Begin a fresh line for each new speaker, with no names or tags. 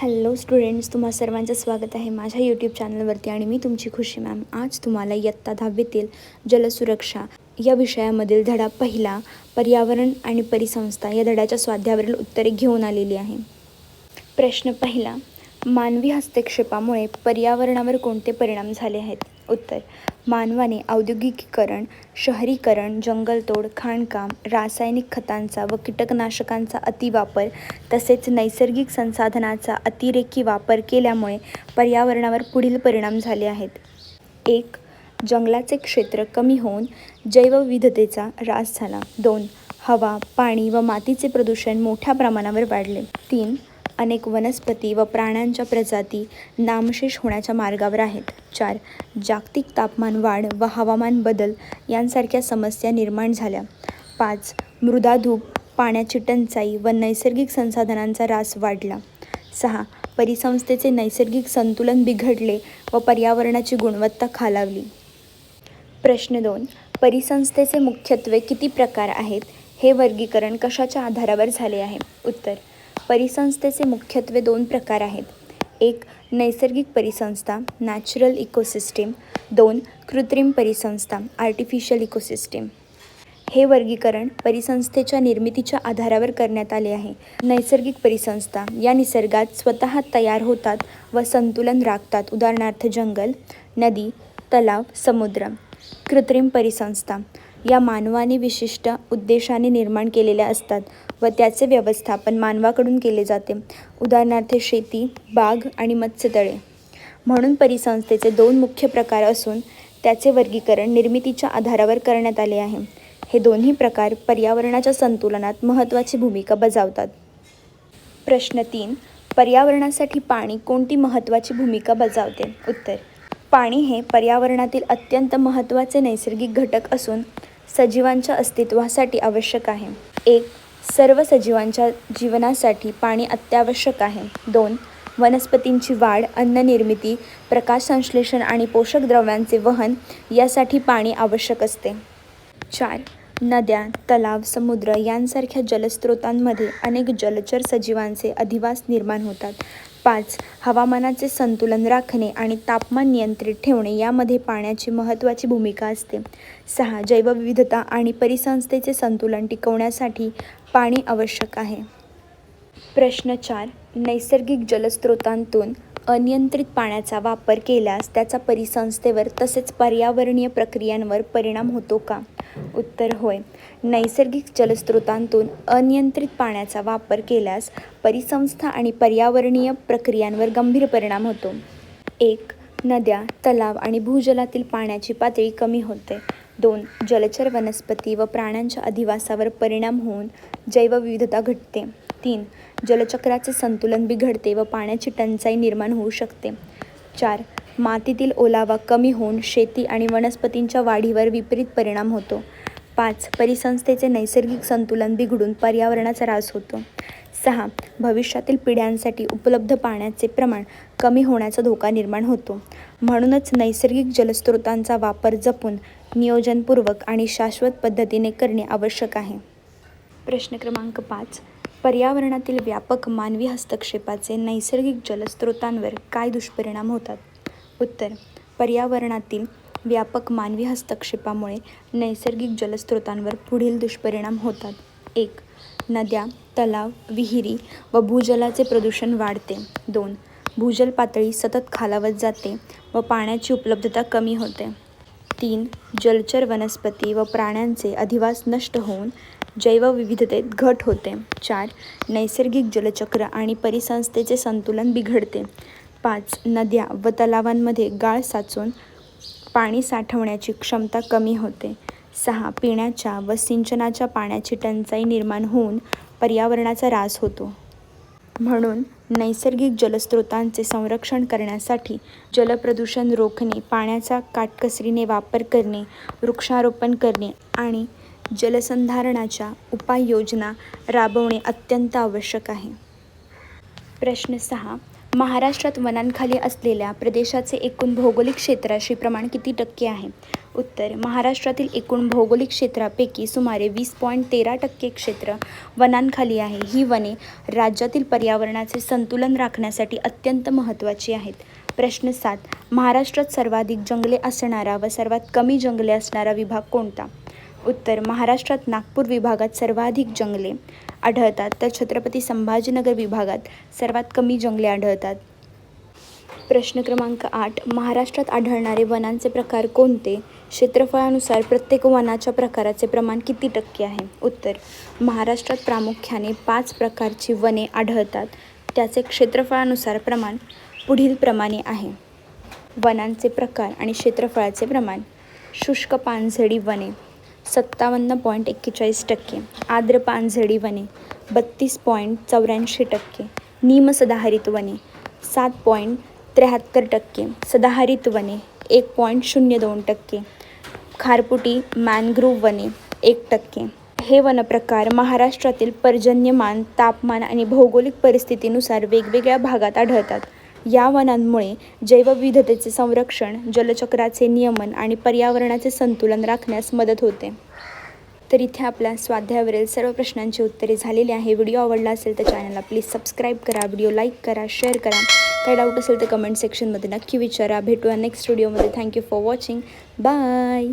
Hello students, तुम्हा सर्वांचं स्वागत आहे माझ्या यूट्यूब चॅनलवरती आणि मी तुमची खुशी मॅम. आज तुम्हाला इयत्ता 10वीतील जलसुरक्षा या विषयामधील धडा पहिला पर्यावरण आणि परिसंस्था या धड्याच्या स्वाध्यायावरील उत्तरे घेऊन आलेली आहे. प्रश्न पहिला, मानवी हस्तक्षेपामुळे पर्यावरणावर कोणते परिणाम झाले आहेत? उत्तर, मानवाने औद्योगिकीकरण, शहरीकरण, जंगलतोड, खाणकाम, रासायनिक खतांचा व कीटकनाशकांचा अतिवापर तसेच नैसर्गिक संसाधनाचा अतिरेकी वापर केल्यामुळे पर्यावरणावर पुढील परिणाम झाले आहेत. 1. जंगलाचे क्षेत्र कमी होऊन जैवविविधतेचा ऱ्हास झाला. 2. हवा, पाणी व मातीचे प्रदूषण मोठ्या प्रमाणावर वाढले. 3. अनेक वनस्पती व प्राण्यांच्या प्रजाती नामशेष होण्याच्या मार्गावर आहेत. 4. जागतिक तापमान वाढ व हवामान बदल यांसारख्या समस्या निर्माण झाल्या. 5. मृदाधूप, पाण्याची टंचाई व नैसर्गिक संसाधनांचा ऱ्हास वाढला. 6. परिसंस्थेचे नैसर्गिक संतुलन बिघडले व पर्यावरणाची गुणवत्ता खालावली. प्रश्न 2. परिसंस्थेचे मुख्यत्वे किती प्रकार आहेत? हे वर्गीकरण कशाच्या आधारावर झाले आहे? उत्तर, परिसंस्थेचे मुख्यत्वे 2 प्रकार आहेत. 1. नैसर्गिक परिसंस्था नॅचरल इकोसिस्टीम. 2. कृत्रिम परिसंस्था आर्टिफिशियल इकोसिस्टीम. हे वर्गीकरण परिसंस्थेच्या निर्मितीच्या आधारावर करण्यात आले आहे. नैसर्गिक परिसंस्था या निसर्गात स्वतः तयार होतात व संतुलन राखतात, उदाहरणार्थ जंगल, नदी, तलाव, समुद्र. कृत्रिम परिसंस्था या मानवाने विशिष्ट उद्देशाने निर्माण केलेल्या असतात व त्याचे व्यवस्थापन मानवाकडून केले जाते, उदाहरणार्थ शेती, बाग आणि मत्स्यतळे. म्हणून परिसंस्थेचे 2 मुख्य प्रकार असून त्याचे वर्गीकरण निर्मितीच्या आधारावर करण्यात आले आहे. हे दोन्ही प्रकार पर्यावरणाच्या संतुलनात महत्त्वाची भूमिका बजावतात. प्रश्न 3. पर्यावरणासाठी पाणी कोणती महत्त्वाची भूमिका बजावते? उत्तर, पाणी हे पर्यावरणातील अत्यंत महत्त्वाचे नैसर्गिक घटक असून सजीवांच्या अस्तित्वासाठी आवश्यक आहे. 1. सर्व सजीवांच्या जीवनासाठी पाणी अत्यावश्यक आहे. 2. वनस्पतींची वाढ, अन्न निर्मिती, प्रकाश संश्लेषण आणि पोषक द्रव्यांचे वहन यासाठी पाणी आवश्यक असते. 4. नद्या, तलाव, समुद्र यांसारख्या जलस्रोतांमध्ये अनेक जलचर सजीवांचे अधिवास निर्माण होतात. 5. हवामानाचे संतुलन राखणे आणि तापमान नियंत्रित ठेवणे यामध्ये पाण्याची महत्त्वाची भूमिका असते. 6. जैवविविधता आणि परिसंस्थेचे संतुलन टिकवण्यासाठी पाणी आवश्यक आहे. प्रश्न 4. नैसर्गिक जलस्रोतांतून अनियंत्रित पाण्याचा वापर केल्यास त्याचा परिसंस्थेवर तसेच पर्यावरणीय प्रक्रियांवर परिणाम होतो का? उत्तर, होय. नैसर्गिक जलस्रोतांतून अनियंत्रित पाण्याचा वापर केल्यास परिसंस्था आणि पर्यावरणीय प्रक्रियांवर गंभीर परिणाम होतो. 1. नद्या, तलाव आणि भूजलातील पाण्याची पातळी कमी होते. 2. जलचर वनस्पती व प्राण्यांच्या अधिवासावर परिणाम होऊन जैवविविधता घटते. 3. जलचक्राचे संतुलन बिघडते व पाण्याची टंचाई निर्माण होऊ शकते. 4. मातीतील ओलावा कमी होऊन शेती आणि वनस्पतींच्या वाढीवर विपरीत परिणाम होतो. 5. परिसंस्थेचे नैसर्गिक संतुलन बिघडून पर्यावरणाचा ऱ्हास होतो. 6. भविष्यातील पिढ्यांसाठी उपलब्ध पाण्याचे प्रमाण कमी होण्याचा धोका निर्माण होतो. म्हणूनच नैसर्गिक जलस्रोतांचा वापर जपून, नियोजनपूर्वक आणि शाश्वत पद्धतीने करणे आवश्यक आहे. प्रश्न क्रमांक 5. पर्यावरणातील व्यापक मानवी हस्तक्षेपाचे नैसर्गिक जलस्रोतांवर काय दुष्परिणाम होतात? उत्तर, पर्यावरणातील व्यापक मानवी हस्तक्षेपामुळे नैसर्गिक जलस्रोतांवर पुढील दुष्परिणाम होतात. 1. नद्या, तलाव, विहिरी व भूजलाचे प्रदूषण वाढते. 2. भूजल पातळी सतत खालावत जाते व पाण्याची उपलब्धता कमी होते. 3. जलचर वनस्पती व प्राण्यांचे अधिवास नष्ट होऊन जैवविविधतेत घट होते. 4. नैसर्गिक जलचक्र आणि परिसंस्थेचे संतुलन बिघडते. 5. नद्या व तलावांमध्ये गाळ साचून पाणी साठवण्याची क्षमता कमी होते. 6. पिण्याच्या व सिंचनाच्या पाण्याची टंचाई निर्माण होऊन पर्यावरणाचा ऱ्हास होतो. म्हणून नैसर्गिक जलस्रोतांचे संरक्षण करण्यासाठी जलप्रदूषण रोखणे, पाण्याचा काटकसरीने वापर करणे, वृक्षारोपण करणे आणि जलसंधारणाच्या उपाययोजना राबवणे अत्यंत आवश्यक आहे. प्रश्न 6. महाराष्ट्रात वनांखाली असलेल्या प्रदेशाचे एकूण भौगोलिक क्षेत्राशी प्रमाण किती टक्के आहे? उत्तर: महाराष्ट्रातील एकूण भौगोलिक क्षेत्रापैकी सुमारे 20.13% क्षेत्र वनांखाली आहे. ही वने राज्यातील पर्यावरणाचे संतुलन राखण्यासाठी अत्यंत महत्त्वाची आहेत. प्रश्न 7. महाराष्ट्रात सर्वाधिक जंगले असणारा व सर्वात कमी जंगले असणारा विभाग कोणता? उत्तर: महाराष्ट्रात नागपूर विभागात सर्वाधिक जंगले आढळतात, तर छत्रपती संभाजीनगर विभागात सर्वात कमी जंगले आढळतात. प्रश्न क्रमांक 8. महाराष्ट्रात आढळणारे वनांचे प्रकार कोणते? क्षेत्रफळानुसार प्रत्येक वनाच्या प्रकाराचे प्रमाण किती टक्के आहे? उत्तर: महाराष्ट्रात प्रामुख्याने 5 प्रकारची वने आढळतात. त्याचे क्षेत्रफळानुसार प्रमाण पुढीलप्रमाणे आहे. वनांचे प्रकार आणि क्षेत्रफळाचे प्रमाण: शुष्क पानझडी वने 57.41%, आर्द्र पानझडी वने 32.84%, निमसदाहरित वने 7.73%, सदाहरित वने 1.02%, खारफुटी मॅनग्रोव्ह वने 1%. हे वनप्रकार महाराष्ट्रातील पर्जन्यमान, तापमान आणि भौगोलिक परिस्थितीनुसार वेगवेगळ्या भागात आढळतात. या वनांमुळे जैवविविधतेचे संरक्षण, जलचक्राचे नियमन आणि पर्यावरणाचे संतुलन राखण्यास मदत होते. तर इथे आपल्या स्वाध्यायावरील सर्व प्रश्नांची उत्तरे झालेली आहे. व्हिडिओ आवडला असेल तर चॅनलला प्लीज सबस्क्राईब करा, व्हिडिओ लाईक करा, शेअर करा. काही डाऊट असेल तर कमेंट सेक्शनमध्ये नक्की विचारा. भेटूया नेक्स्ट व्हिडिओमध्ये. Thank you for watching. बाय.